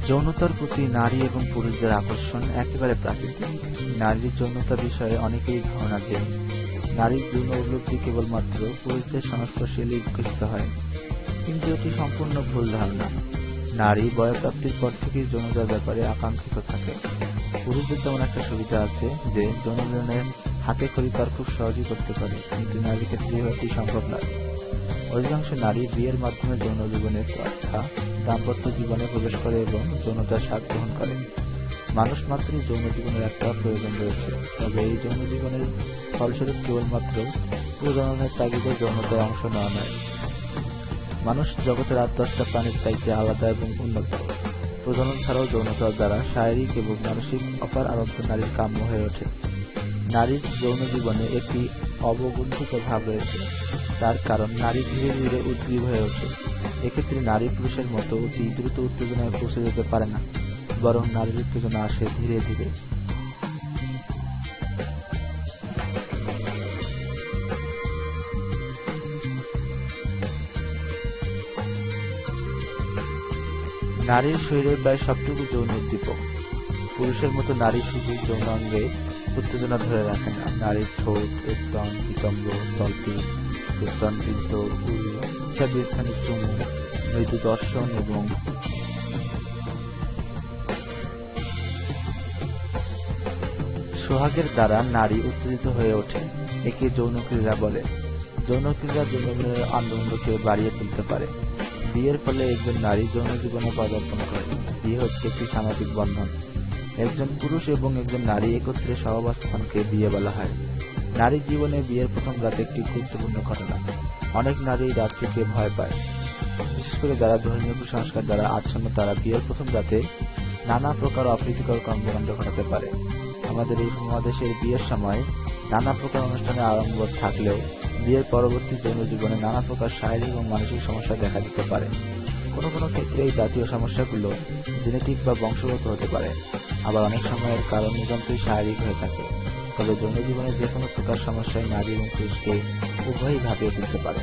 যৌনতার প্রতি নারী এবং পুরুষদের আকর্ষণ একেবারে প্রাকৃতিক। নারীর যৌনতা বিষয়ে অনেকেরই ধারণা যে নারীর যৌন উপলব্ধি কেবলমাত্র পুরুষদের সংস্পর্শে এলেই বিকশিত হয়, কিন্তু এটি সম্পূর্ণ ভুল ধারণা। নারী বয়ঃপ্রাপ্তির পর থেকেই যৌনতার ব্যাপারে আকাঙ্ক্ষিত থাকে। পুরুষদের তেমন একটা সুবিধা আছে যে যৌন মিলনের হাতে খড়ি তার খুব সহজেই করতে পারে, কিন্তু নারীর ক্ষেত্রে এটি সম্ভব নয়। অধিকাংশ নারী বিয়ের মাধ্যমে যৌন জীবনে তথা দাম্পত্য জীবনে প্রবেশ করে এবং যৌনতার স্বাদ গ্রহণ করে। মানুষ মাত্রই যৌন জীবনের একটা প্রয়োজন রয়েছে, তবে এই যৌন জীবনের ফলস্বরূপ কেবলমাত্র প্রজননের তাগিদে যৌনতায় অংশ নেওয়া নয়। মানুষ জগতের আর 10টা প্রাণীর চাইতে আলাদা এবং উন্নত। প্রজনন ছাড়াও যৌনতার দ্বারা শারীরিক এবং মানসিক অপার আনন্দ নারীর কাম্য হয়ে ওঠে। নারীর যৌন জীবনে একটি অবগুণ্ঠিত ভাব রয়েছে, তার কারণ নারী ধীরে ধীরে উদ্গ্রীব হয়ে ওঠে। এক্ষেত্রে নারী পুরুষের মতো অতি দ্রুত উত্তেজনায় পৌঁছে যেতে পারে না, বরং নারীর উত্তেজনা আসে ধীরে ধীরে। নারীর শরীরের প্রায় সবটুকু যৌন উদ্দীপক। পুরুষের মতো নারী শুধু যৌনাঙ্গে উত্তেজনা ধরে রাখে না। নারীর ঠোঁট, স্তন, পিতম্ব, তলপেট, স্তনবৃন্ত, উরু ইত্যাদি স্থানে চুমু, মৃদু দর্শন এবং সোহাগের দ্বারা নারী উত্তেজিত হয়ে ওঠে। একে যৌন ক্রীড়া বলে। যৌন ক্রীড়া যৌনের আনন্দকে বাড়িয়ে তুলতে পারে। বিয়ের ফলে একজন নারী যৌন জীবনে পদার্পণ করে। বিয়ে হচ্ছে একটি সামাজিক বন্ধন। একজন পুরুষ এবং একজন নারী একত্রে সহাবস্থানকে বিয়ে বলা হয়। নারীর জীবনে বিয়ের প্রথম রাত একটি গুরুত্বপূর্ণ ঘটনা। অনেক নারী রাত্রিকে ভয় পায়, বিশেষ করে যারা ধর্মীয় কুসংস্কার দ্বারা আচ্ছন্ন। তারা বিয়ের প্রথম রাতে নানা প্রকার অপ্রীতিকর কর্মকাণ্ড ঘটাতে পারে। আমাদের এই উপমহাদেশের বিয়ের সময় নানা প্রকার অনুষ্ঠানের আড়ম্বর থাকলেও বিয়ের পরবর্তী যৌন জীবনে নানা প্রকার শারীরিক এবং মানসিক সমস্যা দেখা দিতে পারে। কোনো কোনো ক্ষেত্রে এই জাতীয় সমস্যাগুলো জেনেটিক বা বংশগত হতে পারে, আবার অনেক সময়ের কারণ নিতান্তই শারীরিক হয়ে থাকে। তবে যৌন জীবনের যে কোনো প্রকার সমস্যায় নারী এবং পুরুষকে উভয়ই ভাবিয়ে তুলতে পারে।